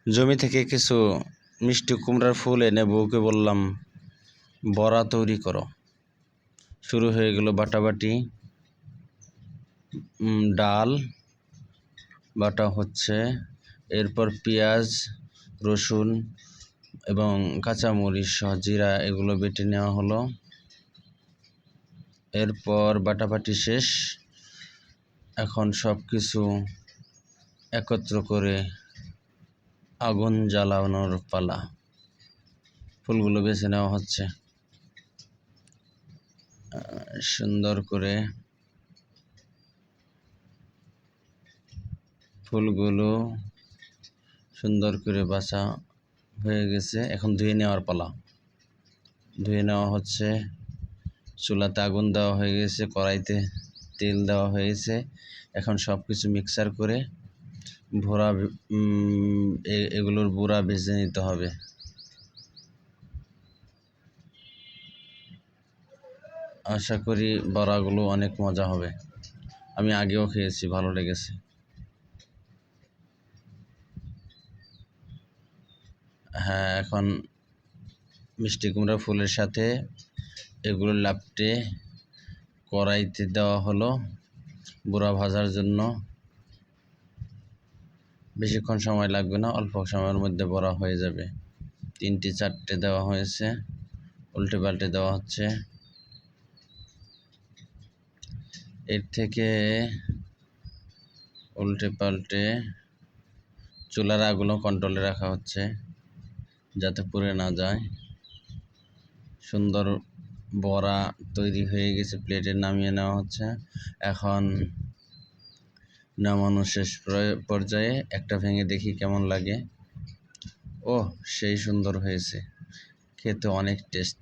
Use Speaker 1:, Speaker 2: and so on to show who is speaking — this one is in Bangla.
Speaker 1: জমি থেকে কিছু মিষ্টি কুমড়ার ফুল এনে বউকে বললাম বড়া তৈরি করো। শুরু হয়ে গেল বাটাবাটি। ডাল বাটা হচ্ছে, এরপর পেঁয়াজ, রসুন এবং কাঁচামরিচ সহ জিরা এগুলো বেটে নেওয়া হলো। এরপর বাটাবাটি শেষ, এখন সব কিছু একত্র করে আগুন জ্বালানোর পালা। ফুলগুলো বেছে নেওয়া হচ্ছে সুন্দর করে। ফুলগুলো সুন্দর করে বাছা হয়ে গেছে, এখন ধুয়ে নেওয়ার পালা। ধুয়ে নেওয়া হচ্ছে। চুলাতে আগুন দেওয়া হয়ে গেছে, কড়াইতে তেল দেওয়া হয়েছে। এখন সব কিছু মিক্সার করে এগুলোর বড়া ভেজে নিতে হবে। আশা করি বড়াগুলো অনেক মজা হবে। আমি আগেও খেয়েছি, ভালো লেগেছে। হ্যাঁ, এখন মিষ্টি কুমড়া ফুলের সাথে এগুলো লাপটে কড়াইতে দেওয়া হলো বড়া ভাজার জন্য। বেশিক্ষণ সময় লাগবে না, অল্প সময়ের মধ্যে বড়া হয়ে যাবে। 3-4টে দেওয়া হয়েছে, উল্টে পাল্টে দেওয়া হচ্ছে। এর থেকে উল্টে পাল্টে চুলার আগুনও কন্ট্রোলে রাখা হচ্ছে যাতে পুড়ে না যায়। সুন্দর বড়া তৈরি হয়ে গেছে, প্লেটে নামিয়ে নেওয়া হচ্ছে। এখন নামানো শেষ পর্যায়ে একটা ভেঙে দেখি কেমন লাগে। সেই সুন্দর হয়েছে, খেতে অনেক টেস্ট।